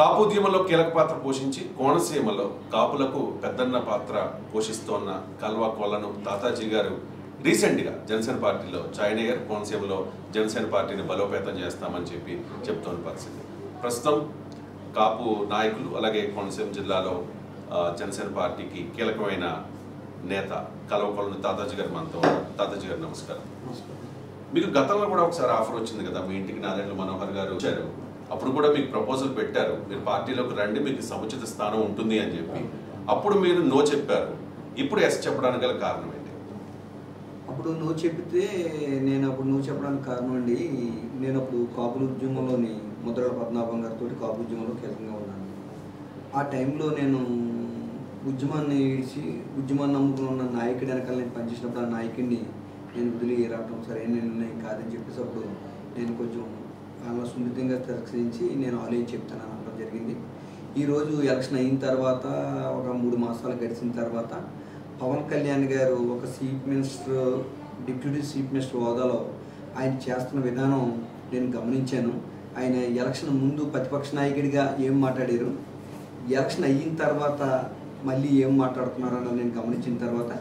కాపుద్యమంలో కీలక పాత్ర పోషించి కోనసీమలో కాపులకు పెద్దన్న పాత్ర పోషిస్తోన్న కల్వా కొలను తాతాజీ గారు రీసెంట్గా జనసేన పార్టీలో జాయిన్ అయ్యారు. కోనసీమలో జనసేన పార్టీని బలోపేతం చేస్తామని చెప్తున్న పరిస్థితి. ప్రస్తుతం కాపు నాయకులు అలాగే కోనసీమ జిల్లాలో జనసేన పార్టీకి కీలకమైన నేత కల్వా కొలను తాతాజీ గారు మనతో ఉన్నారు. తాతాజీ గారు నమస్కారం. మీకు గతంలో కూడా ఒకసారి ఆఫర్ వచ్చింది కదా, మీ ఇంటికి నారాయణ మనోహర్ గారు వచ్చారు. అప్పుడు కూడా మీకు ప్రపోజల్ పెట్టారు, మీరు పార్టీలోకి రండి, మీకు సముచిత స్థానం ఉంటుంది అని చెప్పి. అప్పుడు మీరు నో చెప్పారు. ఇప్పుడు ఎస్ చెప్పడానికి గల కారణం ఏంటి? అప్పుడు నో చెప్తే నేను చెప్పడానికి కారణం అండి, నేను అప్పుడు కాపుల ఉద్యమంలోని ముద్రగడ పద్మనాభం గారితో కాపు ఉద్యమంలో కీలకంగా ఉన్నాను. ఆ టైంలో నేను ఉద్యమాన్ని నమ్ముకుని ఉన్న నాయకుడి వెనకాల నేను పనిచేసినప్పుడు ఆ నాయకుడిని నేను వదిలి రావటం సరైన నిర్ణయం కాదని చెప్పేసి అప్పుడు నేను కొంచెం అలా సున్నితంగా తిరస్కరించి నేను ఆలోచన చెప్తాను అనడం జరిగింది. ఈరోజు ఎలక్షన్ అయిన తర్వాత ఒక 3 మాసాలు గడిచిన తర్వాత పవన్ కళ్యాణ్ గారు ఒక chief minister, deputy chief minister హోదాలో ఆయన చేస్తున్న విధానం నేను గమనించాను. ఆయన ఎలక్షన్ ముందు ప్రతిపక్ష నాయకుడిగా ఏం మాట్లాడారు, ఎలక్షన్ అయిన తర్వాత మళ్ళీ ఏం మాట్లాడుతున్నారని నేను గమనించిన తర్వాత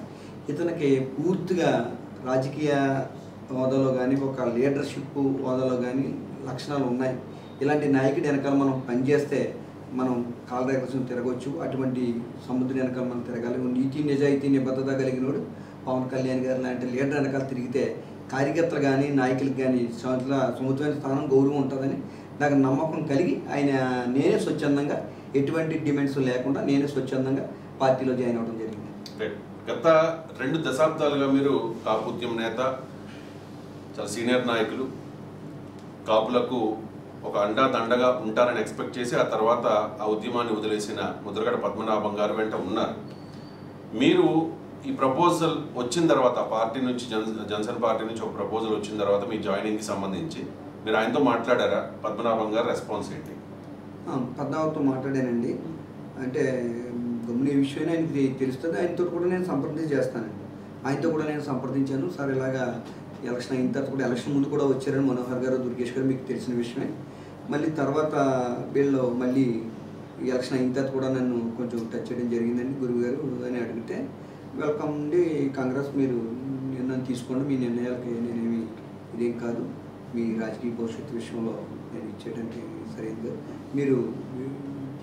ఇతనికి పూర్తిగా రాజకీయ హోదాలో కానీ ఒక లీడర్షిప్ హోదాలో కానీ లక్షణాలు ఉన్నాయి. ఇలాంటి నాయకుడి వెనకాల మనం పనిచేస్తే మనం కాళ్ళ దగ్గర తిరగవచ్చు. అటువంటి సముద్రం వెనకాల మనం తిరగాలి. నీతి నిజాయితీ నిబద్ధత కలిగినోడు పవన్ కళ్యాణ్ గారు లాంటి లీడర్ వెనకాల తిరిగితే కార్యకర్తలు కానీ నాయకులకు కానీ సముద్రమైన స్థానం గౌరవం ఉంటుందని నాకు నమ్మకం కలిగి నేనే స్వచ్ఛందంగా ఎటువంటి డిమాండ్స్ లేకుండా నేనే స్వచ్ఛందంగా పార్టీలో జాయిన్ అవ్వడం జరిగింది. గత 2 దశాబ్దాలుగా మీరు కాపు ఉద్యమ నేత, చాలా సీనియర్ నాయకులు, కాపులకు ఒక అండగా ఉంటారని ఎక్స్పెక్ట్ చేసి ఆ తర్వాత ఆ ఉద్యమాన్ని వదిలేసిన ముద్రగడ పద్మనాభం గారు వెంట ఉన్నారు. మీరు ఈ ప్రపోజల్ వచ్చిన తర్వాత పార్టీ నుంచి జనసేన పార్టీ నుంచి ఒక ప్రపోజల్ వచ్చిన తర్వాత మీ జాయినింగ్కి సంబంధించి మీరు ఆయనతో మాట్లాడారా? పద్మనాభం గారు రెస్పాన్స్ ఏంటి? పద్మనాభంతో మాట్లాడానండి. అంటే గమ్ముని విషయం ఆయనకి తెలుస్తుంది. ఆయనతో కూడా నేను సంప్రదించేస్తానండి. ఆయనతో కూడా నేను సంప్రదించాను. సార్ ఇలాగా ఎలక్షన్ అయిన తర్వాత కూడా ఎలక్షన్ ముందు కూడా వచ్చారని మనోహర్ గారు, దుర్గేష్ గారు మీకు తెలిసిన విషయమే. మళ్ళీ తర్వాత వీళ్ళు మళ్ళీ ఎలక్షన్ అయిన తర్వాత కూడా నన్ను కొంచెం టచ్ చేయడం జరిగిందండి. గురువు గారు అని అడిగితే వెల్కమ్ అండి, కాంగ్రెస్ మీరు నిర్ణయం తీసుకోండి, మీ నిర్ణయాలకి నేనేమి ఇదేం కాదు, మీ రాజకీయ భవిష్యత్తు విషయంలో నేను ఇచ్చేయడానికి సరైనది, మీరు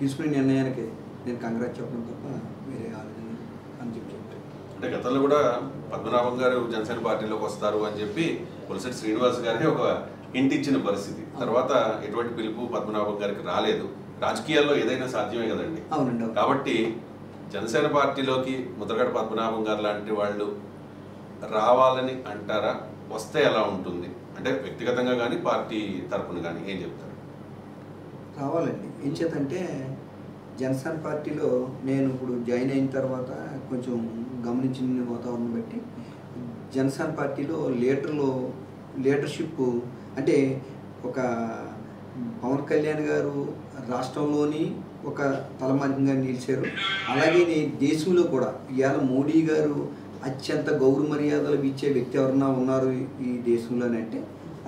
తీసుకునే నిర్ణయానికి నేను కాంగ్రెస్ చెప్పడం తప్ప వేరే ఆలోచన అని చెప్పారు. అంటే గతంలో కూడా పద్మనాభం గారు జనసేన పార్టీలోకి వస్తారు అని చెప్పి పులిసెట్టి శ్రీనివాస్ గారికి ఒక హింట్ ఇచ్చిన పరిస్థితి. తర్వాత ఎటువంటి పిలుపు పద్మనాభం గారికి రాలేదు. రాజకీయాల్లో ఏదైనా సాధ్యమే కదండి. అవునండి. కాబట్టి జనసేన పార్టీలోకి ముద్రగడ పద్మనాభం గారు లాంటి వాళ్ళు రావాలని అంటారా? వస్తే ఎలా ఉంటుంది? అంటే వ్యక్తిగతంగా కానీ పార్టీ తరఫున కానీ ఏం చెప్తారు? రావాలండి. ఏం చేతంటే జనసేన పార్టీలో నేను ఇప్పుడు జాయిన్ అయిన తర్వాత కొంచెం గమనించిన వాతావరణం బట్టి జనసేన పార్టీలో లీడర్షిప్ అంటే ఒక పవన్ కళ్యాణ్ గారు రాష్ట్రంలోని ఒక తలమానికంగా నిలిచారు. అలాగే దేశంలో కూడా ఇవాళ మోడీ గారు అత్యంత గౌరవ మర్యాదలు ఇచ్చే వ్యక్తి ఎవరన్నా ఉన్నారు ఈ దేశంలోనే అంటే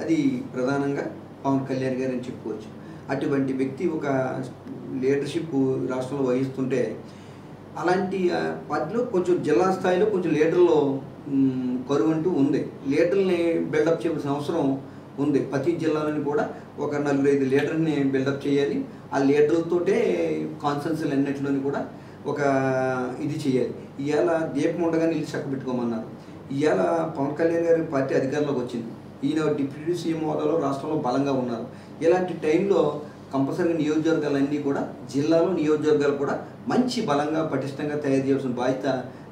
అది ప్రధానంగా పవన్ కళ్యాణ్ గారు అని చెప్పుకోవచ్చు. అటువంటి వ్యక్తి ఒక లీడర్షిప్ రాష్ట్రంలో వహిస్తుంటే అలాంటి పార్టీలో కొంచెం జిల్లా స్థాయిలో కొంచెం లీడర్లో కరువు అంటూ ఉంది. లీడర్ని బిల్డప్ చేయాల్సిన అవసరం ఉంది. ప్రతి జిల్లాలోని కూడా ఒక 4-5 లీడర్ని బిల్డప్ చేయాలి. ఆ లీడర్లతోటే కాన్ఫరెన్స్లు అన్నింటిలోని కూడా ఒక ఇది చేయాలి. ఇవాళ దీపం ఉండగానే ఇల్లు చక్క పెట్టుకోమన్నారు. ఇవాళ పవన్ కళ్యాణ్ గారి పార్టీ అధికారంలోకి వచ్చింది. ఈయన డిప్యూటీ సీఎం హోదాలో రాష్ట్రంలో బలంగా ఉన్నారు. ఇలాంటి టైంలో కంపల్సరీగా నియోజకవర్గాలన్నీ కూడా జిల్లాలో నియోజకవర్గాలు కూడా మంచి బలంగా పటిష్టంగా తయారు చేయాల్సిన బాధ్యత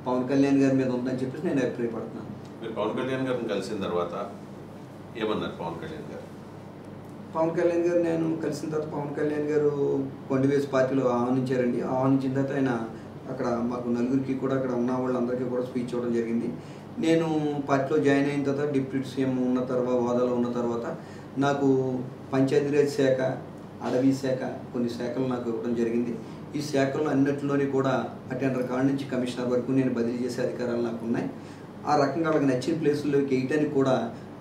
పవన్ కళ్యాణ్ గారి మీద ఉందని చెప్పేసి నేను అభిప్రాయపడుతున్నాను. మీరు పవన్ కళ్యాణ్ గారిని కలిసిన తర్వాత ఏమన్నారు? పవన్ కళ్యాణ్ గారు నేను కలిసిన తర్వాత పవన్ కళ్యాణ్ గారు కొండవేసి పార్టీలో ఆహ్వానించారండి. ఆహ్వానించిన తర్వాత ఆయన అక్కడ మాకు నలుగురికి కూడా అక్కడ ఉన్న వాళ్ళందరికీ కూడా స్పీచ్ ఇవ్వడం జరిగింది. నేను పార్టీలో జాయిన్ అయిన తర్వాత డిప్యూటీ సీఎం ఉన్న తర్వాత హోదాలో ఉన్న తర్వాత నాకు పంచాయతీరాజ్ శాఖ, అడవి శాఖ, కొన్ని శాఖలు నాకు ఇవ్వడం జరిగింది. ఈ శాఖల్లో అన్నింటిలోని కూడా అటెండర్ కాడ నుంచి కమిషనర్ వరకు నేను బదిలీ చేసే అధికారాలు నాకు ఉన్నాయి. ఆ రకంగా వాళ్ళకి నచ్చిన ప్లేసుల్లోకి వేయటానికి కూడా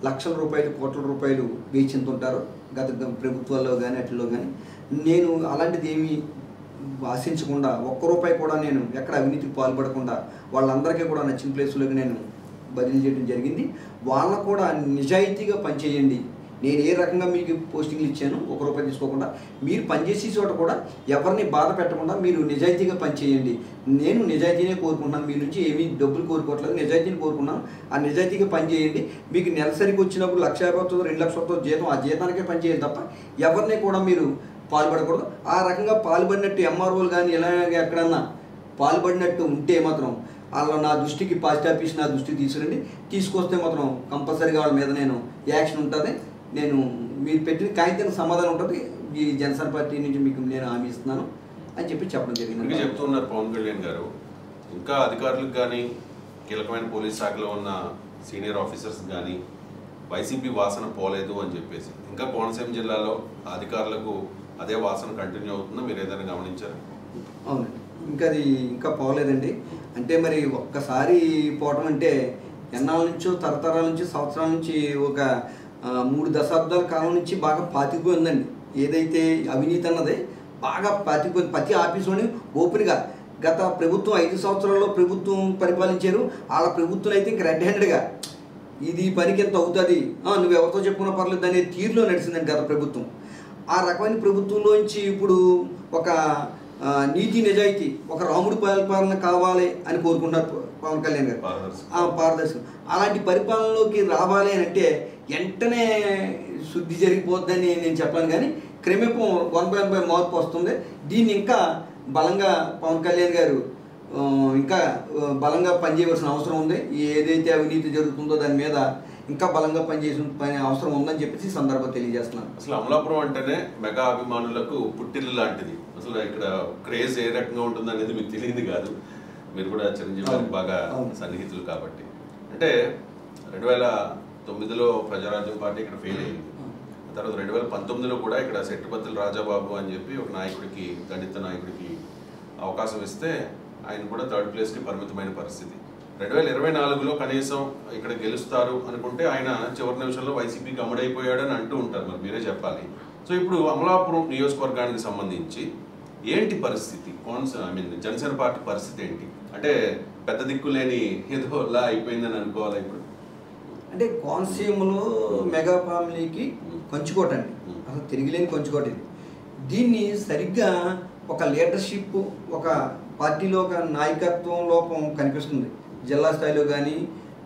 లక్షల రూపాయలు, కోట్ల రూపాయలు వేచింతుంటారు గత ప్రభుత్వాల్లో కానీ అట్లలో కానీ. నేను అలాంటిది ఏమీ ఆశించకుండా ఒక్క రూపాయి కూడా నేను ఎక్కడ అవినీతికి పాల్పడకుండా వాళ్ళందరికీ కూడా నచ్చిన ప్లేసులోకి నేను బదిలీ చేయడం జరిగింది. వాళ్ళకు కూడా నిజాయితీగా పనిచేయండి. నేను ఏ రకంగా మీకు పోస్టింగ్లు ఇచ్చాను ఒక్క రూపాయి తీసుకోకుండా, మీరు పనిచేసే చోట కూడా ఎవరిని బాధ పెట్టకుండా మీరు నిజాయితీగా పనిచేయండి. నేను నిజాయితీనే కోరుకుంటున్నాను, మీ నుంచి ఏమీ డబ్బులు కోరుకోవట్లేదు, నిజాయితీని కోరుకున్నాను. ఆ నిజాయితీగా పనిచేయండి. మీకు నెలసరికి వచ్చినప్పుడు 1,50,000 వస్తుందో 2,00,000 వస్తుందో జీతం, ఆ జీతానికే పనిచేయాలి తప్ప ఎవరిని కూడా మీరు పాల్పడకూడదు. ఆ రకంగా పాల్పడినట్టు ఎంఆర్ఓలు కానీ ఇలాగ ఎక్కడన్నా పాల్పడినట్టు ఉంటే మాత్రం వాళ్ళ నా దృష్టికి పాస్ట్ ఆఫీస్ నా దృష్టికి తీసుకురండి. తీసుకొస్తే మాత్రం కంపల్సరీగా వాళ్ళ మీద నేను యాక్షన్ ఉంటుంది. నేను మీరు పెట్టిన కాగితానికి సమాధానం ఉంటుంది. ఈ జనసేన పార్టీ నుంచి మీకు నేను హామీ ఇస్తున్నాను అని చెప్పడం జరిగింది. చెప్తున్నారు పవన్ కళ్యాణ్ గారు. ఇంకా అధికారులకు కానీ కీలకమైన పోలీస్ శాఖలో ఉన్న సీనియర్ ఆఫీసర్స్ కానీ వైసీపీ వాసన పోలేదు అని చెప్పేసి, ఇంకా కోనసీమ జిల్లాలో అధికారులకు అదే వాసన కంటిన్యూ అవుతుందో మీరు ఏదైనా గమనించారు? అవునండి, ఇంకా పోలేదండి. అంటే మరి ఒక్కసారి పోవటం అంటే ఎన్నాళ్ళ నుంచో తరతరాల నుంచి సంవత్సరాల నుంచి ఒక 3 దశాబ్దాల కాలం నుంచి బాగా పాతిపోయిందండి. ఏదైతే అవినీతి అన్నది బాగా పాతిపోయింది. ప్రతి ఆఫీసులోని ఓపెన్గా గత ప్రభుత్వం 5 సంవత్సరాల్లో ప్రభుత్వం పరిపాలించారు. వాళ్ళ ప్రభుత్వం అయితే ఇంక రెడ్ హ్యాండెడ్గా ఇది పనికి ఎంత అవుతుంది, నువ్వు ఎవరితో చెప్పుకున్న పర్లేదు అనే తీరులో నడిచిందండి గత ప్రభుత్వం. ఆ రకమైన ప్రభుత్వంలోంచి ఇప్పుడు ఒక నీతి నిజాయితీ, ఒక రాముడి పరిపాలన కావాలి అని కోరుకుంటారు పవన్ కళ్యాణ్ గారు. పారదర్శకం అలాంటి పరిపాలనలోకి రావాలి అని అంటే వెంటనే శుద్ధి జరిగిపోద్దని నేను చెప్పాను. కానీ క్రమేపం 1/1 మార్పు వస్తుంది. దీన్ని ఇంకా బలంగా పవన్ కళ్యాణ్ గారు ఇంకా బలంగా పనిచేయవలసిన అవసరం ఉంది. ఏదైతే అవినీతి జరుగుతుందో దాని మీద ఇంకా బలంగా పనిచేసిన అవసరం ఉందని చెప్పేసి సందర్భం తెలియజేస్తున్నాను. అసలు అమలాపురం అంటేనే మెగా అభిమానులకు పుట్టిల్లు లాంటిది. అసలు ఇక్కడ క్రేజ్ ఏ రకంగా ఉంటుంది అనేది మీకు తెలియదు కాదు. మీరు కూడా చిరంజీవి గారికి బాగా సన్నిహితులు కాబట్టి. అంటే 2009లో ప్రజారాజ్యం పార్టీ ఇక్కడ ఫెయిల్ అయింది. తర్వాత 2019లో కూడా ఇక్కడ సెట్టుబత్తుల రాజాబాబు అని చెప్పి ఒక నాయకుడికి, దళిత నాయకుడికి అవకాశం ఇస్తే ఆయన కూడా 3rd ప్లేస్కి పరిమితమైన పరిస్థితి. 2024లో కనీసం ఇక్కడ గెలుస్తారు అనుకుంటే ఆయన చివరి నిమిషంలో వైసీపీకి అమ్ముడైపోయాడని అంటూ ఉంటారు. మరి మీరే చెప్పాలి. సో ఇప్పుడు అమలాపురం నియోజకవర్గానికి సంబంధించి ఏంటి పరిస్థితి? జనసేన పార్టీ పరిస్థితి ఏంటి? అంటే పెద్ద దిక్కు లేని ఏదోలా అయిపోయిందని అనుకోవాలి ఇప్పుడు. అంటే కోనసీమలో మెగా ఫ్యామిలీకి కంచుకోట అండి, అసలు తిరిగిలేని కంచుకోట ఇది. దీన్ని సరిగ్గా ఒక లీడర్షిప్, ఒక పార్టీలో ఒక నాయకత్వం లోపం కనిపిస్తుంది. జిల్లా స్థాయిలో కానీ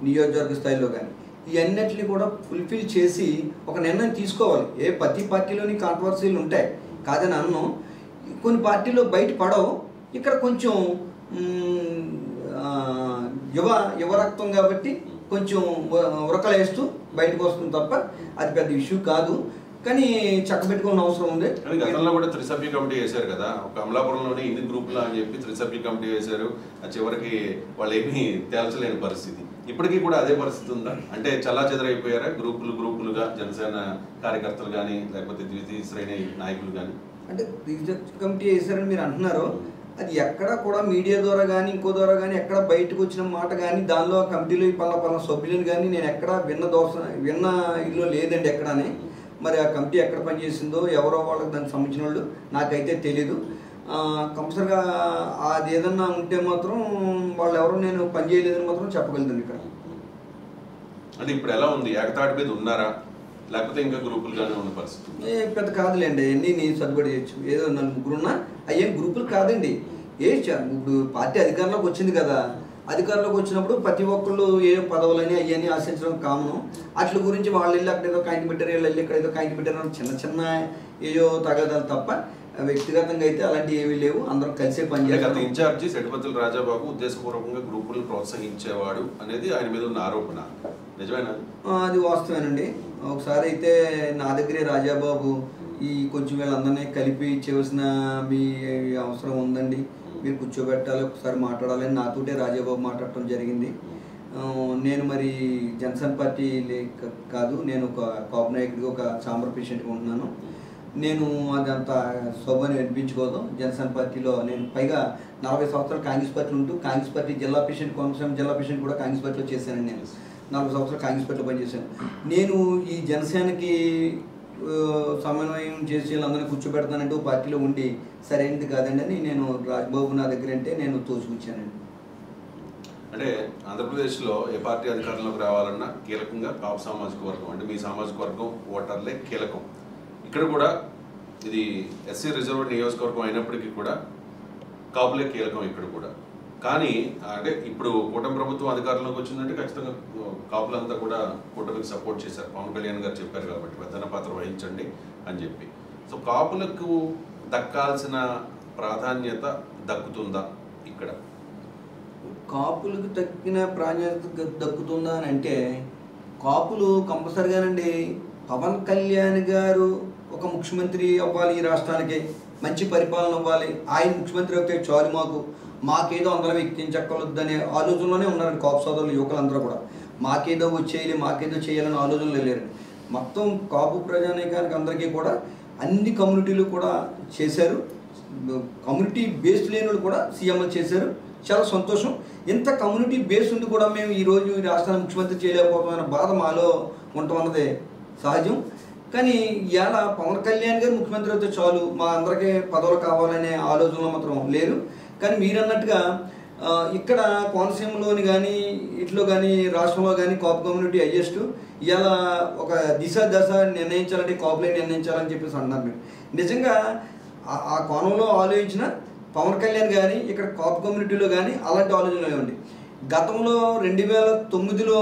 నియోజకవర్గ స్థాయిలో కానీ ఇవన్నిటిని కూడా ఫుల్ఫిల్ చేసి ఒక నిర్ణయం తీసుకోవాలి. ప్రతి పార్టీలోని కాంట్రవర్సీలు ఉంటాయి కాదని అన్నం. కొన్ని పార్టీలో బయట పడవు. ఇక్కడ కొంచెం యువ రక్తం కాబట్టి కొంచెం ఉరకలేస్తూ బయటకు వస్తుంది తప్ప అది పెద్ద ఇష్యూ కాదు. కానీ చక్కబెట్టుకోవాల్సిన అవసరం ఉంది. గతంలో కూడా త్రిసభ్య కమిటీ వేశారు కదా, ఒక అమలాపురంలోనే ఇన్ని గ్రూపులు అని చెప్పి త్రిసభ్య కమిటీ వేశారు. చివరికి వాళ్ళు ఏమీ తేల్చలేని పరిస్థితి. ఇప్పటికీ కూడా అదే పరిస్థితి ఉందా? అంటే చల్లా చెదరైపోయారా గ్రూపులుగా జనసేన కార్యకర్తలు కానీ లేకపోతే ద్వితీయ శ్రేణి నాయకులు కానీ? అంటే రీసెర్చ్ కమిటీ వేశారని మీరు అంటున్నారు. అది ఎక్కడ కూడా మీడియా ద్వారా కానీ ఇంకో ద్వారా కానీ ఎక్కడ బయటకు వచ్చిన మాట కానీ దానిలో ఆ కమిటీలో పలానా సభ్యులను కానీ నేను ఎక్కడ విన్న ఇల్లు లేదండి ఎక్కడనే. మరి ఆ కమిటీ ఎక్కడ పనిచేసిందో ఎవరో వాళ్ళకి దానికి సంబంధించిన వాళ్ళు నాకైతే తెలీదు. కంపల్సరిగా అది ఏదన్నా ఉంటే మాత్రం వాళ్ళు ఎవరో నేను పనిచేయలేదని మాత్రం చెప్పగలుగుతాను ఇక్కడ. అంటే ఇప్పుడు ఎలా ఉంది? ఏకతాటి మీద ఉన్నారా లేకపోతే ఇంకా గ్రూపులుగానే ఉన్న పరిస్థితి? పెద్ద కాదులేండి, అన్నీ నేను సర్దుబడి చేయొచ్చు. ఏదో 4-3 ఉన్నా అయ్యేం గ్రూపులు కాదండి. ఇప్పుడు పార్టీ అధికారంలోకి వచ్చింది కదా, అధికారంలోకి వచ్చినప్పుడు ప్రతి ఒక్కళ్ళు ఏ పదవులని అవన్నీ ఆశించడం కామను. అట్ల గురించి వాళ్ళు వెళ్ళి అక్కడ ఏదో కాయింట్ పెట్టారు, వీళ్ళు వెళ్ళి ఇక్కడ ఏదో కాయింట్ పెట్టారు, చిన్న ఏదో తగదాలు తప్ప వ్యక్తిగతంగా అయితే అలాంటి ఏమీ లేవు. అందరం కలిసే పనిచేయాలి. ఇన్ఛార్జి సెట్టుబత్తుల రాజాబాబు ఉద్దేశపూర్వకంగా గ్రూపులను ప్రోత్సహించేవాడు అనేది ఆయన మీద ఉన్న ఆరోపణ నిజమేనా? అది వాస్తవేనండి. ఒకసారి అయితే నా దగ్గరే రాజాబాబు కొంచెం వీళ్ళందరినీ కలిపి ఇచ్చేవలసిన మీ అవసరం ఉందండి, మీరు కూర్చోబెట్టాలి, ఒకసారి మాట్లాడాలని నాతోటే రాజాబాబు మాట్లాడటం జరిగింది. నేను మరి జనసేన పార్టీ కాదు, నేను ఒక కాపు నాయకుడిగా ఒక చాంబర్ పేషెంట్గా ఉంటున్నాను. నేను అదంతా శోభని అనిపించుకోదు. జనసేన పార్టీలో నేను పైగా 40 సంవత్సరాలు కాంగ్రెస్ పార్టీలో ఉంటూ కాంగ్రెస్ పార్టీ జిల్లా పేషెంట్, కోనసీమ జిల్లా పేషెంట్ కూడా కాంగ్రెస్ పార్టీలో చేశానండి. నేను 40 సంవత్సరాలు కాంగ్రెస్ పార్టీలో పనిచేశాను. నేను ఈ జనసేనకి సమన్వయం చేసి వీళ్ళందరినీ కూర్చోబెడతానంటే ఓ పార్టీలో ఉండి సరైనది కాదండి అని నేను రాజ్బాబు నా దగ్గర అంటే నేను తోసుకొచ్చానండి. అంటే ఆంధ్రప్రదేశ్లో ఏ పార్టీ అధికారంలోకి రావాలన్నా కీలకంగా కాపు సామాజిక వర్గం అంటే మీ సామాజిక వర్గం ఓటర్లే కీలకం. ఇక్కడ కూడా ఇది ఎస్సీ రిజర్వ్డ్ నియోజకవర్గం అయినప్పటికీ కూడా కాపులే కీలకం ఇక్కడ కూడా. కానీ అంటే ఇప్పుడు కూటమి ప్రభుత్వం అధికారంలోకి వచ్చిందంటే ఖచ్చితంగా కాపులంతా కూడా కూటమికి సపోర్ట్ చేశారు. పవన్ కళ్యాణ్ గారు చెప్పారు కాబట్టి పెద్దన్న పాత్ర వహించండి అని చెప్పి. సో కాపులకు దక్కాల్సిన ప్రాధాన్యత దక్కుతుందా ఇక్కడ? కాపులకు తగ్గిన ప్రాధాన్యత దక్కుతుందా అని అంటే కాపులు కంపల్సరిగానండి పవన్ కళ్యాణ్ గారు ఒక ముఖ్యమంత్రి అవ్వాలి, ఈ రాష్ట్రానికి మంచి పరిపాలన అవ్వాలి, ఆయన ముఖ్యమంత్రి అయితే చాలు, మాకేదో అందరం ఎక్కించక్కలొద్దనే ఆలోచనలోనే ఉన్నారండి కాపు సోదరులు యువకులందరూ కూడా. మాకేదో వచ్చేయాలి, మాకేదో చేయాలని ఆలోచనలు వెళ్ళారండి. మొత్తం కాపు ప్రజానీకానికి అందరికీ కూడా అన్ని కమ్యూనిటీలు కూడా చేశారు. కమ్యూనిటీ బేస్ లేని కూడా సీఎంలు చేశారు. చాలా సంతోషం. ఇంత కమ్యూనిటీ బేస్ ఉండి కూడా మేము ఈరోజు ఈ రాష్ట్రాన్ని ముఖ్యమంత్రి చేయలేకపోతామన్న బాధ మాలో ఉండటం అన్నదే సహజం. కానీ ఇవాళ పవన్ కళ్యాణ్ గారు ముఖ్యమంత్రి అయితే చాలు, మా అందరికీ పదవులు కావాలనే ఆలోచనలో మాత్రం లేరు. కానీ మీరన్నట్టుగా ఇక్కడ కోనసీమలోని కానీ ఇట్లో కానీ రాష్ట్రంలో కానీ కాపు కమ్యూనిటీ హైయెస్ట్. ఇవాళ ఒక దిశ దశ నిర్ణయించాలంటే కాపులే నిర్ణయించాలని చెప్పేసి అంటున్నారు. మీరు నిజంగా ఆ కోణంలో ఆలోచించిన పవన్ కళ్యాణ్ కానీ ఇక్కడ కాపు కమ్యూనిటీలో కానీ అలాంటి ఆలోచనలు ఏమండి. గతంలో 2009లో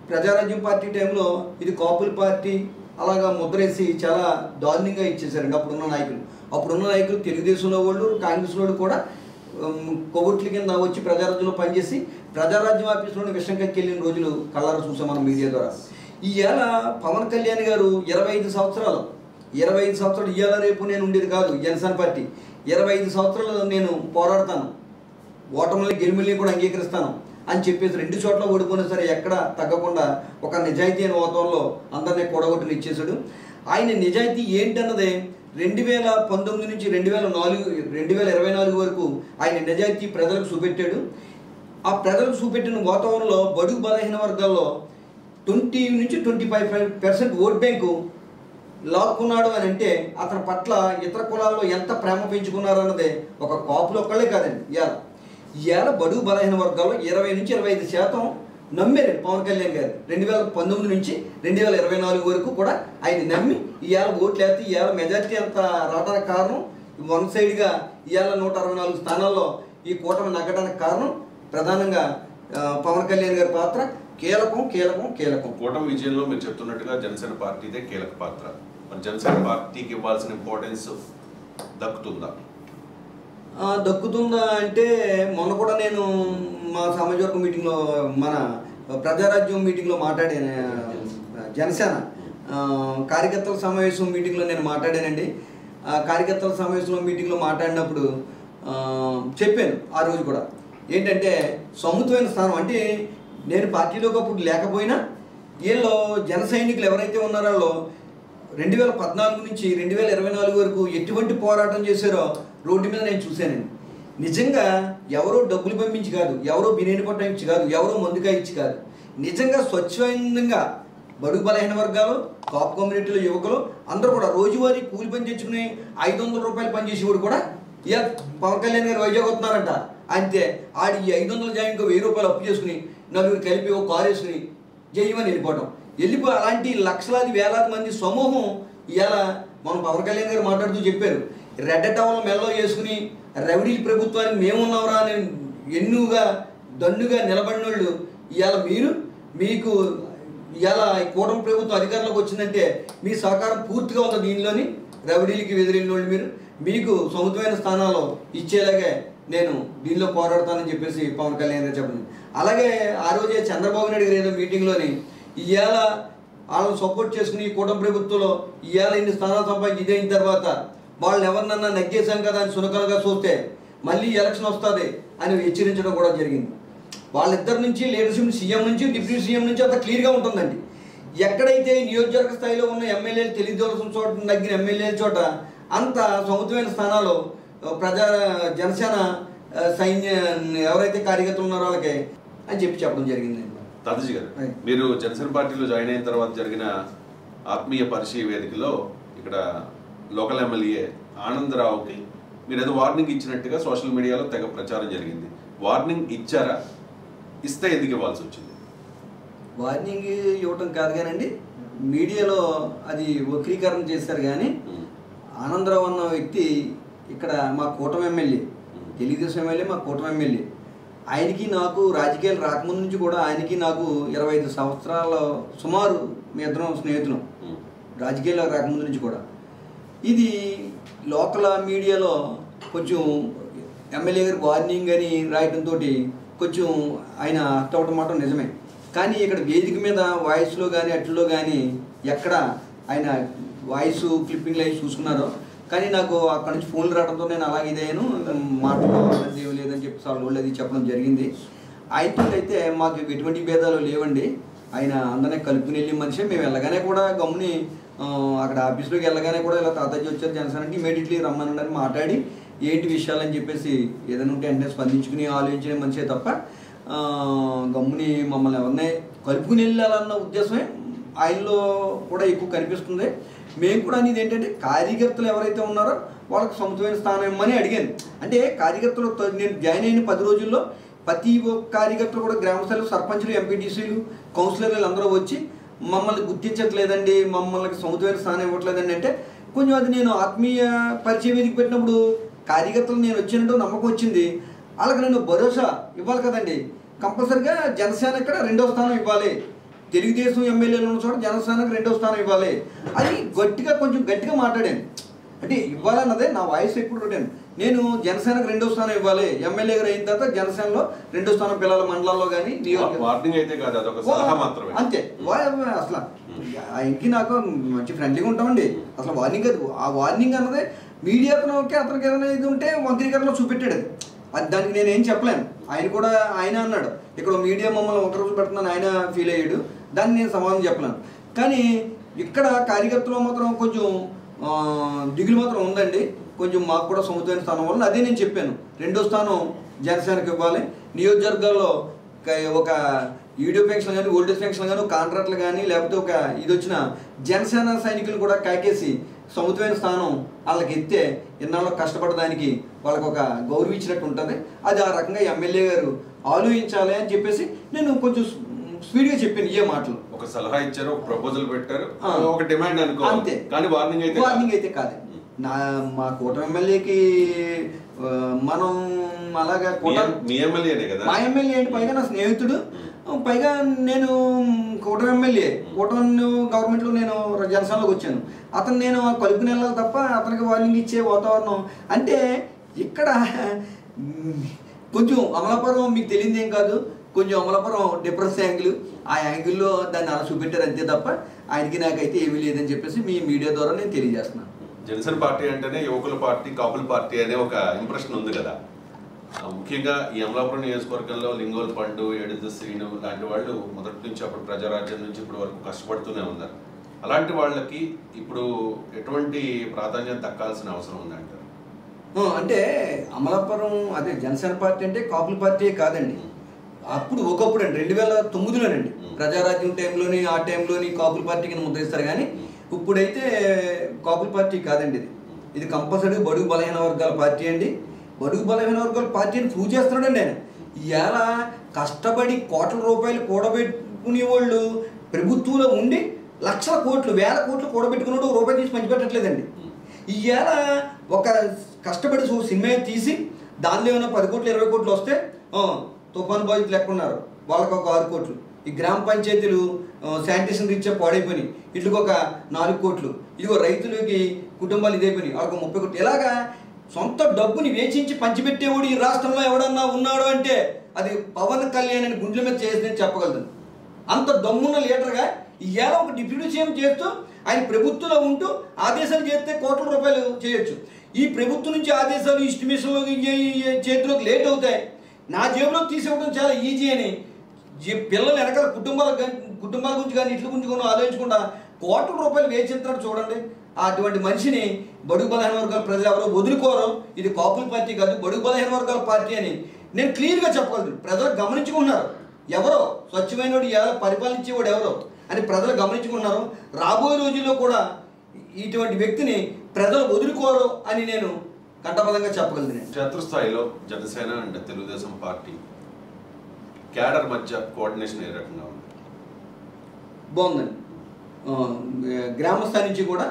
ప్రజారాజ్యం పార్టీ టైంలో ఇది కాపుల పార్టీ అలాగా ముద్రేసి చాలా దారుణంగా ఇచ్చేసారండి అప్పుడున్న నాయకులు తెలుగుదేశంలో వాళ్ళు కాంగ్రెస్ వాళ్ళు కూడా కొవ్వొట్ల కింద వచ్చి ప్రజారాజ్యంలో పనిచేసి ప్రజారాజ్యం ఆఫీసులోని విషయం కక్కెళ్ళిన రోజులు కళ్ళారా చూసాం మనం మీడియా ద్వారా. ఈవేళ పవన్ కళ్యాణ్ గారు 25 సంవత్సరాలు ఇవాళ రేపు నేను ఉండేది కాదు జనసేన పార్టీ. 25 సంవత్సరాలు నేను పోరాడతాను, ఓటమిని గెలుముల్ని కూడా అంగీకరిస్తాను అని చెప్పేసి 2 చోట్ల ఓడిపోయినా సరే ఎక్కడ తగ్గకుండా ఒక నిజాయితీ అయిన వాతావరణంలో అందరినీ కూడగొట్టుని ఇచ్చేశాడు. ఆయన నిజాయితీ ఏంటన్నదే 2019 నుంచి 2024 వరకు ఆయన నిజాయితీ ప్రజలకు చూపెట్టాడు. ఆ ప్రజలకు చూపెట్టిన వాతావరణంలో బడుగు బలహీన వర్గాల్లో 20 నుంచి 25% ఓట్ బ్యాంకు లాక్కున్నాడు అని అంటే అతని పట్ల ఇతర కులాల్లో ఎంత ప్రేమ పెంచుకున్నారన్నదే ఒక కాపులు ఒక్కళ్ళే కాదండి. ఇవాళ బడుగు బలహీన వర్గాల్లో 20 నుంచి 25% నమ్మారు పవన్ కళ్యాణ్ గారు. 2019 నుంచి 2024 వరకు కూడా ఆయన నమ్మి ఇవాళ ఓట్లు వేస్తే ఇవాళ మెజార్టీ అంత రావడానికి కారణం వన్ సైడ్గా ఇవాళ 164 స్థానాల్లో ఈ కూటమి నగ్గడానికి కారణం ప్రధానంగా పవన్ కళ్యాణ్ గారి పాత్ర కీలకం. కూటమి విజయంలో మీరు చెప్తున్నట్టుగా జనసేన పార్టీదే కీలక పాత్ర. మరి జనసేన పార్టీకి ఇవ్వాల్సిన ఇంపార్టెన్స్ దక్కుతుందా అంటే మొన్న కూడా నేను మా సామాజిక వర్గ మీటింగ్లో మన ప్రజారాజ్యం మీటింగ్లో మాట్లాడాను. జనసేన కార్యకర్తల సమావేశం మీటింగ్లో నేను మాట్లాడానండి. కార్యకర్తల సమావేశంలో మీటింగ్లో మాట్లాడినప్పుడు చెప్పాను ఆ రోజు కూడా ఏంటంటే సముచితమైన స్థానం అంటే నేను పార్టీలోకి అప్పుడు లేకపోయినా వీళ్ళు జన సైనికులు ఎవరైతే ఉన్నారో 2014 నుంచి 2024 వరకు ఎటువంటి పోరాటం చేశారో రోడ్డు మీద నేను చూశానండి. నిజంగా ఎవరో డబ్బులు పంపించి కాదు, ఎవరో బిర్యానీ పట్ట ఇచ్చి కాదు, ఎవరో మందుగా ఇచ్చి కాదు, నిజంగా స్వచ్ఛందంగా బడుగు బలహీన వర్గాలు కాపు కమ్యూనిటీలో యువకులు అందరూ కూడా రోజువారీ కూలి పని తెచ్చుకుని 500 రూపాయలు పనిచేసేవాడు కూడా ఇక పవన్ కళ్యాణ్ గారు వైజాగ్ వస్తున్నారంట. అంతే ఆడి ఈ 500 జాయిన్కి 1000 రూపాయలు అప్పు చేసుకుని నలుగురు కలిపి ఒక కారు వేసుకుని జయమని వెళ్ళిపోయి అలాంటి లక్షలాది వేలాది మంది సమూహం ఇవాళ మనం పవన్ కళ్యాణ్ గారు మాట్లాడుతూ చెప్పారు. రెడ్ టవల్ మెల్లో చేసుకుని రవిడీ ప్రభుత్వానికి మేమున్నావురా అని ఎన్నుగా దన్నుగా నిలబడిన వాళ్ళు ఇవాళ మీకు ఇవాళ కూటమి ప్రభుత్వం అధికారంలోకి వచ్చిందంటే మీ సహకారం పూర్తిగా ఉంది. దీనిలోని రవిడీలకి ఎదిరిన వాళ్ళు మీకు సముచితమైన స్థానాల్లో ఇచ్చేలాగే నేను దీనిలో పోరాడతానని చెప్పేసి పవన్ కళ్యాణ్ గారు చెప్పండి. అలాగే ఆ రోజే చంద్రబాబు నాయుడు గారు ఏదో మీటింగ్లోని ఇవాళ వాళ్ళని సపోర్ట్ చేసుకుని కూటమి ప్రభుత్వంలో ఇవాళ ఇన్ని స్థానాలు సంపాదించి ఇదైన తర్వాత వాళ్ళని ఎవరినన్నా నగ్గేశాం కదా అని సునకలుగా చూస్తే మళ్ళీ ఎలక్షన్ వస్తుంది అని హెచ్చరించడం కూడా జరిగింది. వాళ్ళిద్దరి నుంచి లీడర్షిప్ సీఎం నుంచి డిప్యూటీ సీఎం నుంచి అంత క్లియర్గా ఉంటుందండి. ఎక్కడైతే నియోజకవర్గ స్థాయిలో ఉన్న ఎమ్మెల్యేలు తెలియదోల్సిన చోట నగ్గిన ఎమ్మెల్యేల చోట అంత సముచితమైన స్థానాలు జనసేన సైన్య ఎవరైతే కార్యకర్తలు ఉన్నారో వాళ్ళకి అని చెప్పడం జరిగింది. తాతాజీ గారు, మీరు జనసేన పార్టీలో జాయిన్ అయిన తర్వాత జరిగిన ఆత్మీయ పరిచయ వేదికలో ఇక్కడ లోకల్ ఎమ్మెల్యే ఆనందరావుకి మీరు ఏదో వార్నింగ్ ఇచ్చినట్టుగా సోషల్ మీడియాలో తెగ ప్రచారం జరిగింది. వార్నింగ్ ఇచ్చారా? ఇస్తే ఎందుకు ఇవ్వాల్సి వచ్చింది? వార్నింగ్ ఇవ్వటం కాదు కానండి, మీడియాలో అది వక్రీకరణ చేశారు. కానీ ఆనందరావు అన్న వ్యక్తి ఇక్కడ మా కూటమి ఎమ్మెల్యే, తెలుగుదేశం ఎమ్మెల్యే, మా కూటమి ఎమ్మెల్యే. ఆయనకి నాకు రాజకీయాలు రాకముందు నుంచి కూడా ఆయనకి నాకు 25 సంవత్సరాల సుమారు మీ ఇద్దరం స్నేహితులం, రాజకీయాల్లో రాకముందు నుంచి కూడా. ఇది లోకల్ మీడియాలో కొంచెం ఎమ్మెల్యే గారికి వార్నింగ్ అని రాయడంతో కొంచెం ఆయన అట్టవటం మాట నిజమే. కానీ ఇక్కడ వేదిక మీద వాయిస్లో కానీ అట్లలో కానీ ఎక్కడ ఆయన వాయిస్ క్లిప్పింగ్లు అవి చూసుకున్నారో. కానీ నాకు అక్కడ నుంచి ఫోన్లు రావడంతో నేను అలాగే ఇదేను మాటలు ఏమి లేదని చెప్పి వాళ్ళు అది చెప్పడం జరిగింది. ఆయనతో అయితే మాకు ఎటువంటి భేదాలు లేవండి. ఆయన అందరినీ కలుపుకుని వెళ్ళి మనిషి. మేము వెళ్ళగానే కూడా గమ్ముని అక్కడ ఆఫీస్లోకి వెళ్ళగానే కూడా ఇలా తాతాజీ వచ్చారు జనసేనకి, ఇమీడియట్లీ రమ్మని మాట్లాడి ఏంటి విషయాలని చెప్పేసి ఏదైనా ఉంటే వెంటనే స్పందించుకుని ఆలోచించిన మనిషే తప్ప గమ్ముని మమ్మల్ని ఎవరినే కలుపుకుని వెళ్ళాలన్న ఉద్దేశమే ఆయనలో కూడా ఎక్కువ కనిపిస్తుంది. మేము కూడా అనేది ఏంటంటే కార్యకర్తలు ఎవరైతే ఉన్నారో వాళ్ళకి సముచితమైన స్థానం ఇవ్వమని అడిగాను. అంటే కార్యకర్తలు నేను జాయిన్ అయిన 10 రోజుల్లో ప్రతి ఒక్క కార్యకర్తలు కూడా గ్రామస్థాయిలో సర్పంచులు, ఎంపీటీసీలు, కౌన్సిలర్లు అందరూ వచ్చి మమ్మల్ని గుర్తించట్లేదండి, మమ్మల్ని సముచితమైన స్థానం ఇవ్వట్లేదండి అంటే కొంచెం అది నేను ఆత్మీయ పరిచయ వేదిక పెట్టినప్పుడు కార్యకర్తలు నేను వచ్చినట్టు నమ్మకం వచ్చింది. వాళ్ళకి నేను భరోసా ఇవ్వాలి కదండి. కంపల్సరిగా జనసేన ఇక్కడ 2వ స్థానం ఇవ్వాలి, తెలుగుదేశం ఎమ్మెల్యేలు ఉన్న చోట జనసేనకు 2వ స్థానం ఇవ్వాలి అది కొంచెం గట్టిగా మాట్లాడాను. అంటే ఇవ్వాలన్నదే నా వాయిస్ ఎప్పుడు పెట్టాను. నేను జనసేనకు 2వ స్థానం ఇవ్వాలి, ఎమ్మెల్యే గారు అయిన తర్వాత జనసేనలో 2వ స్థానం పిల్లల మండలాల్లో కానీ అంతే. అసలు ఆయనకి నాకు మంచి ఫ్రెండ్లీగా ఉంటామండి. అసలు వార్నింగ్ అది ఆ వార్నింగ్ అన్నదే మీడియాకి అతనికి ఏదైనా ఇది ఉంటే మంత్రీకరణలో చూపెట్టాడు. అది దానికి నేనేం చెప్పలేను. ఆయన అన్నాడు ఇక్కడ మీడియా మమ్మల్ని ఒక రోజు పెడుతున్నాను, ఆయన ఫీల్ అయ్యాడు. దాన్ని నేను సమాధానం చెప్పలేను. కానీ ఇక్కడ కార్యకర్తలో మాత్రం కొంచెం దిగులు మాత్రం ఉందండి. కొంచెం మాకు కూడా సముచితమైన స్థానం వల్ల అదే నేను చెప్పాను, 2వ స్థానం జనసేనకు ఇవ్వాలి. నియోజకవర్గాల్లో ఒక వీడియో పెన్షన్ కానీ, ఓల్డేజ్ పెన్షన్ కానీ, కాంట్రాక్ట్లు కానీ, లేకపోతే ఒక ఇది వచ్చిన జనసేన సైనికులు కూడా కాకేసి సముచితమైన స్థానం వాళ్ళకి ఎత్తే ఇన్నాళ్ళు కష్టపడడానికి వాళ్ళకి ఒక గౌరవించినట్టు ఉంటుంది. అది ఆ రకంగా ఎమ్మెల్యే గారు ఆలోచించాలి అని చెప్పేసి నేను కొంచెం స్పీడ్గా చెప్పాను. ఏ మాటలు ఒక సలహా ఇచ్చారు, ఒక ప్రపోజల్ పెట్టారు, ఒక డిమాండ్ అనుకో అంతే. కానీ వార్నింగ్ అయితే కాదు. మా కూటమి ఎమ్మెల్యేకి మనం అలాగా మీ ఎమ్మెల్యేనే కదా, మా ఎమ్మెల్యే ఏంటి, పైగా నా స్నేహితుడు, పైగా నేను కూటమి ఎమ్మెల్యే, కూటమి గవర్నమెంట్లో నేను జనసేనలోకి వచ్చాను. అతను నేను కలుపుకుని వెళ్ళాలి తప్ప అతనికి వార్నింగ్ ఇచ్చే వాతావరణం అంటే ఇక్కడ కొంచెం అమలాపురం మీకు తెలియదు ఏం కాదు, కొంచెం అమలాపురం డిఫరెన్స్ యాంగిల్, ఆ యాంగిల్లో దాన్ని అలా చూపెట్టారు అంతే తప్ప ఆయనకి నాకైతే ఏమీ లేదని చెప్పేసి మీ మీడియా ద్వారా నేను తెలియజేస్తున్నాను. జనసేన పార్టీ అంటేనే యువకుల పార్టీ, కాపుల పార్టీ అనే ఒక ఇంప్రెషన్ ఉంది కదా. ముఖ్యంగా ఈ అమలాపురం నియోజకవర్గంలో లింగోల్ పండు, ఎడుద శ్రీను లాంటి వాళ్ళు మొదటి నుంచి అప్పుడు ప్రజారాజ్యం నుంచి ఇప్పటి వరకు కష్టపడుతూనే ఉన్నారు. అలాంటి వాళ్ళకి ఇప్పుడు ఎటువంటి ప్రాధాన్యం దక్కాల్సిన అవసరం ఉందంటారు? అంటే అమలాపురం అదే జనసేన పార్టీ అంటే కాపుల పార్టీ కాదండి. అప్పుడు ఒకప్పుడు అండి 2009లోనండి ప్రజారాజ్యం టైంలోని ఆ టైంలోని కాపుల పార్టీ కింద ముద్రిస్తారు. కానీ ఇప్పుడైతే కాపుల పార్టీ కాదండి. ఇది కంపల్సరీ బడుగు బలహీన వర్గాల పార్టీ అండి. బడుగు బలహీన వర్గాల పార్టీని ప్రూవ్ చేస్తున్నాడండి ఆయన. ఇవాళ కష్టపడి కోట్ల రూపాయలు కూడబెట్టుకునే వాళ్ళు ప్రభుత్వంలో ఉండి లక్షల కోట్లు, వేల కోట్లు కూడబెట్టుకున్నాడు, రూపాయి తీసి పంచిపెట్టట్లేదండి. ఇవాళ ఒక కష్టపడి సినిమా తీసి దానిలో ఏమైనా 10 కోట్లు 20 కోట్లు వస్తే తుఫాన్ బాధ్యతలు లెక్కున్నారు, వాళ్ళకి ఒక 6 కోట్లు. ఈ గ్రామ పంచాయతీలు శానిటేషన్ రీత్యా పాడైపోయినాయి, వీటికి ఒక 4 కోట్లు. ఇదిగో రైతులకి కుటుంబాలు ఇదైపోయినాయి, వాళ్ళకి 30 కోట్లు. ఇలాగా సొంత డబ్బుని వేచించి పంచిపెట్టేవాడు ఈ రాష్ట్రంలో ఎవడన్నా ఉన్నాడు అంటే అది పవన్ కళ్యాణ్ అని గుండెల మీద చేసిందని చెప్పగలను. అంత దమ్మున్న లీడర్గా ఇవాళ ఒక డిప్యూటీ సీఎం చేస్తూ ఆయన ప్రభుత్వంలో ఉంటూ ఆదేశాలు చేస్తే కోట్ల రూపాయలు చేయొచ్చు. ఈ ప్రభుత్వం నుంచి ఆదేశాలు ఇస్టిమేషన్లో చేతిలోకి లేట్ అవుతాయి, నా జేబులోకి తీసివ్వడం చాలా ఈజీ అని పిల్లలు వెనకాల కుటుంబాల గురించి కానీ ఇట్ల గురించి కూడా ఆలోచించకుండా కోట్ల రూపాయలు వేచించినట్టు చూడండి. అటువంటి మనిషిని బడుగు బలహీన వర్గాల ప్రజలు ఎవరో వదులుకోరు. ఇది కాపుల పార్టీ కాదు, బడుగు బలహీన వర్గాల పార్టీ అని నేను క్లియర్గా చెప్పగలను. ప్రజలు గమనించుకున్నారు. ఎవరో స్వచ్ఛమైన వాడు, పరిపాలించేవాడు ఎవరో అని ప్రజలు గమనించుకున్నారు. రాబోయే రోజుల్లో కూడా ఇటువంటి వ్యక్తిని ప్రజలు వదులుకోరు అని నేను కంటపదంగా చెప్పగలను. క్షేత్రస్థాయిలో Janasena and Telugu Desam party cadre మధ్య కోఆర్డినేషన్ ఏ రకంగా ఉంది? బాగుందండి. గ్రామ స్థాయి నుంచి కూడా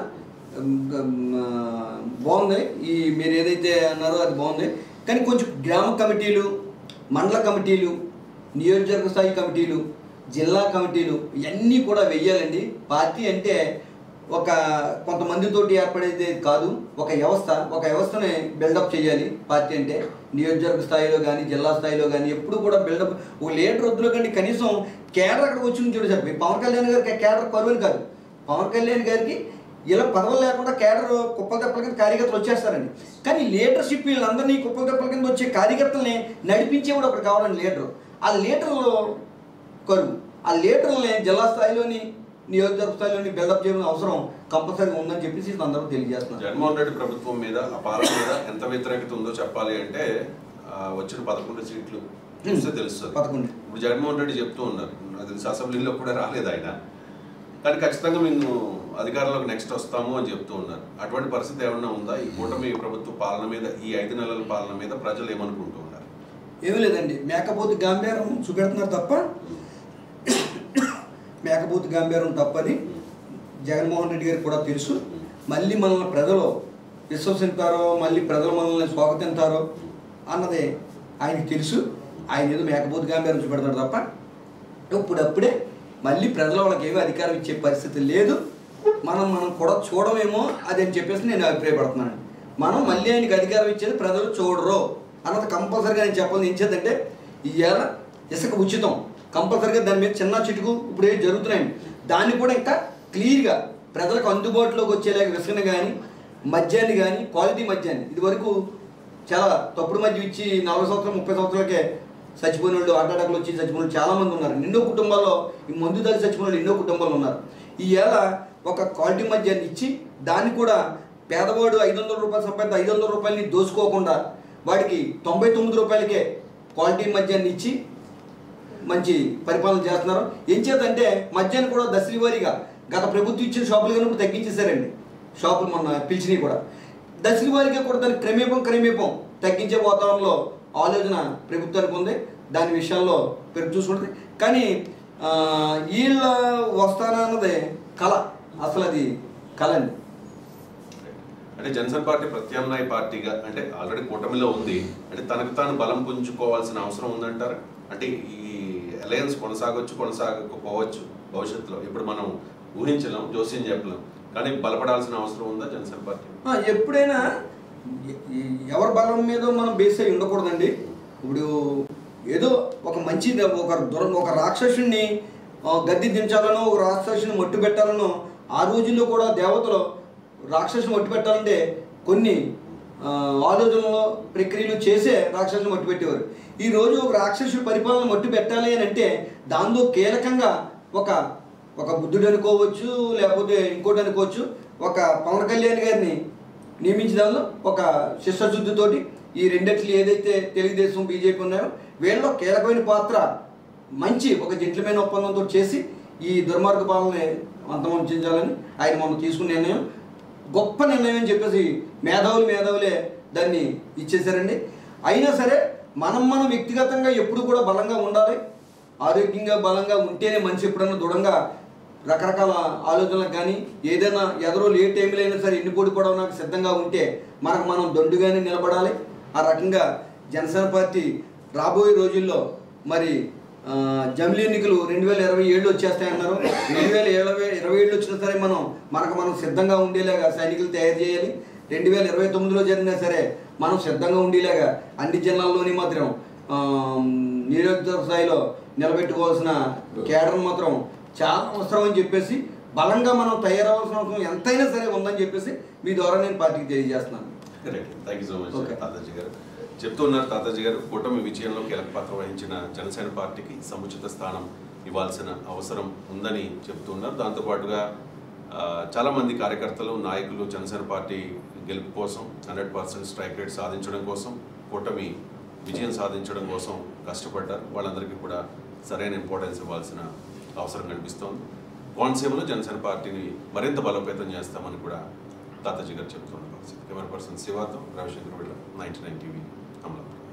బాగుంది. ఈ మీరు ఏదైతే అన్నారో అది బాగుంది. కానీ కొంచెం గ్రామ కమిటీలు, మండల కమిటీలు, నియోజకవర్గ స్థాయి కమిటీలు, జిల్లా కమిటీలు ఇవన్నీ కూడా వెయ్యాలండి. పార్టీ అంటే ఒక కొంతమందితోటి ఏర్పడేది కాదు, ఒక వ్యవస్థని బిల్డప్ చేయాలి. పార్టీ అంటే నియోజకవర్గ స్థాయిలో కానీ జిల్లా స్థాయిలో కానీ ఎప్పుడు కూడా బిల్డప్. ఒక లీడర్ వద్దులో కంటే కనీసం కేడర్ అక్కడ వచ్చి నుంచి చెప్పి పవన్ కళ్యాణ్ గారికి కేడర్ కరువుని కాదు. పవన్ కళ్యాణ్ గారికి ఇలా పదవులు లేకుండా కేడర్ కుప్పల తెప్పల కింద కార్యకర్తలు వచ్చేస్తారండి. కానీ లీడర్షిప్ వీళ్ళందరినీ కుప్పల తెప్పల కింద వచ్చే కార్యకర్తల్ని నడిపించే కూడా ఒకటి కావాలండి లీడరు. ఆ లీడర్లో కరువు. ఆ లీడర్లని జిల్లా స్థాయిలోని నియోజకవర్గ స్థాయిలోని బిల్డప్ చేయడం అవసరం కంపల్సరీగా ఉందని చెప్పేసి అందరూ తెలియజేస్తున్నారు. జగన్మోహన్ రెడ్డి ప్రభుత్వం మీద ఆ పాలన మీద ఎంత వ్యతిరేకత ఉందో చెప్పాలి అంటే వచ్చిన 11 సీట్లు చూస్తే తెలుస్తుంది. 11 ఇప్పుడు జగన్మోహన్ రెడ్డి చెప్తూ ఉన్నారు, నాకు తెలిసి అసెంబ్లీలో కూడా రాలేదు ఆయన, కానీ ఖచ్చితంగా మేము అధికారంలోకి నెక్స్ట్ వస్తాము అని చెప్తూ ఉన్నారు. అటువంటి పరిస్థితి ఏమన్నా ఉందా ఈ కూటమి ప్రభుత్వ పాలన మీద, ఈ 5 నెలల పాలన మీద ప్రజలు ఏమనుకుంటూ ఉన్నారు? ఏమీ లేదండి, మేకపోతు గాంభీర్యం చూపెడుతున్నారు తప్ప మేకపోతు గాంభీర్యం తప్పని జగన్మోహన్ రెడ్డి గారికి కూడా తెలుసు. మళ్ళీ మనల్ని ప్రజలు విశ్వసిస్తారో, మళ్ళీ ప్రజలు మనల్ని స్వాగతిస్తారో అన్నది ఆయనకి తెలుసు. ఆయన ఏదో మేకపోతు గాంభీర్యం చూపెడతాడు తప్ప ఇప్పుడప్పుడే మళ్ళీ ప్రజల వాళ్ళకి ఏమీ అధికారం ఇచ్చే పరిస్థితి లేదు. మనం కూడా చూడమేమో అది అని చెప్పేసి నేను అభిప్రాయపడుతున్నాను. మనం మళ్ళీ ఆయనకి అధికారం ఇచ్చేది ప్రజలు చూడరు అన్నది కంపల్సరీగా నేను చెప్పాలి. ఏం చేద్దంటే ఇవాళ ఇసుక ఉచితం కంపల్సరీగా దాని మీద చిన్న చిటుకు ఇప్పుడు ఏం జరుగుతున్నాయి, దాన్ని కూడా ఇంకా క్లియర్గా ప్రజలకు అందుబాటులోకి వచ్చేలాగా ఇసుకని కానీ మద్యాన్ని కానీ క్వాలిటీ మద్యాన్ని, ఇది వరకు చాలా తప్పుడు మద్యం ఇచ్చి 40 సంవత్సరాలు 30 సంవత్సరాలకే చచ్చిపోయిన వాళ్ళు, అడ్డాడకలు వచ్చి చచ్చిపోయిన వాళ్ళు చాలామంది ఉన్నారు. ఎన్నో కుటుంబాల్లో ఈ మందు దాగి చచ్చిపోయిన వాళ్ళు ఎన్నో కుటుంబాలు ఉన్నారు. ఈవేళ ఒక క్వాలిటీ మద్యాన్ని ఇచ్చి దాన్ని కూడా పేదవాడు 500 రూపాయలు సంపాదించి 500 రూపాయలని దోసుకోకుండా వాడికి 99 రూపాయలకే క్వాలిటీ మద్యాన్ని ఇచ్చి మంచి పరిపాలన చేస్తున్నారు. ఏం చేతంటే మద్యాన్ని కూడా దశల వారీగా గత ప్రభుత్వం ఇచ్చిన షాపులు కానీ తగ్గించేశారండి. షాపులు మొన్న పిలిచినవి కూడా దశల వారీగా కూడా దాన్ని క్రమేపం తగ్గించే వాతావరణంలో ఆలోచన ప్రభుత్వానికి ఉంది. దాని విషయాల్లో పెరుగు చూసుకుంటుంది. కానీ వీళ్ళ వస్తానన్నది కళ, అసలు అది కళ అండి. అంటే జనసేన పార్టీ ప్రత్యామ్నాయ పార్టీగా అంటే ఆల్రెడీ కూటమిలో ఉంది, అంటే తనకు తాను బలం పుంజుకోవాల్సిన అవసరం ఉందంటారు. అంటే ఈ అలయన్స్ కొనసాగకపోవచ్చు భవిష్యత్తులో, ఇప్పుడు మనం ఊహించలేం, జోస్యం చెప్పలేం, కానీ బలపడాల్సిన అవసరం ఉందా జనసేన పార్టీ? ఎప్పుడైనా ఎవరి బలం మీద మనం బేస్ అయ్యి ఉండకూడదండి. ఇప్పుడు ఏదో ఒక మంచి ఒక రాక్షసుని గద్దె దించాలనో, ఒక రాక్షసుని మట్టు పెట్టాలనో, ఆ రోజుల్లో కూడా దేవతలు రాక్షసుని మట్టు పెట్టాలంటే కొన్ని ఆలోచనలో ప్రక్రియలు చేసే రాక్షసుని మట్టు పెట్టేవారు. ఈరోజు ఒక రాక్షసుడి పరిపాలన మట్టు పెట్టాలి అని అంటే దాంతో కీలకంగా ఒక బుద్ధుడు అనుకోవచ్చు, లేకపోతే ఇంకోటి అనుకోవచ్చు, ఒక పవన్ కళ్యాణ్ గారిని నియమించడంలో ఒక శిష్టశుద్ధితోటి ఈ రెండిట్లు ఏదైతే తెలుగుదేశం బీజేపీ ఉన్నారో వీళ్ళలో కీలకమైన పాత్ర మంచి ఒక జెంట్లమైన ఒప్పందంతో చేసి ఈ దుర్మార్గ పాలనని అంతమొంచాలని ఆయన మనం తీసుకున్న నిర్ణయం గొప్ప నిర్ణయం అని చెప్పేసి మేధావులే దాన్ని ఇచ్చేశారండి. అయినా సరే మనం వ్యక్తిగతంగా ఎప్పుడు కూడా బలంగా ఉండాలి. ఆరోగ్యంగా బలంగా ఉంటేనే మనిషి ఎప్పుడన్నా దృఢంగా రకరకాల ఆలోచనలకు కానీ ఏదైనా ఎదరో ఏ టైంలో అయినా సరే ఎన్ని పోటీ పడవడానికి సిద్ధంగా ఉంటే మనం దొండుగానే నిలబడాలి. ఆ రకంగా జనసేన పార్టీ రాబోయే రోజుల్లో మరి జమిలీ ఎన్నికలు 2027 వచ్చేస్తాయన్నారు. 2027 వచ్చినా సరే మనం సిద్ధంగా ఉండేలాగా సైనికులు తయారు చేయాలి. 2029లో జరిగినా సరే మనం సిద్ధంగా ఉండేలాగా అన్ని జిల్లాల్లోని మాత్రం నియోజకవర్గ స్థాయిలో నిలబెట్టుకోవాల్సిన కేడర్ మాత్రం చాలా అవసరం అని చెప్పేసి బలంగా మనం తయారవలసిన అవసరం ఎంతైనా సరే ఉందని చెప్పేసి మీ ద్వారా నేను పార్టీకి తెలియజేస్తున్నాను. Thank you so much Tataji గారు. చెప్తున్నారు తాతాజీ గారు, కూటమి విజయంలో కీలక పాత్ర వహించిన జనసేన పార్టీకి సముచిత స్థానం ఇవ్వాల్సిన అవసరం ఉందని చెప్తున్నారు. దాంతోపాటుగా చాలామంది కార్యకర్తలు, నాయకులు జనసేన పార్టీ గెలుపు కోసం 100% స్ట్రైక్ రేట్ సాధించడం కోసం, కూటమి విజయం సాధించడం కోసం కష్టపడ్డారు. వాళ్ళందరికీ కూడా సరైన ఇంపార్టెన్స్ ఇవ్వాల్సిన అవసరం కనిపిస్తోంది. కోనసీమలో జనసేన పార్టీని మరింత బలోపేతం చేస్తామని కూడా తాతాజీ గారు చెప్తున్న పరిస్థితి. కెమెరా పర్సన్ శివాతో రవిశంకర్ వీళ్ళ 99 టీవీ అమలాపురం.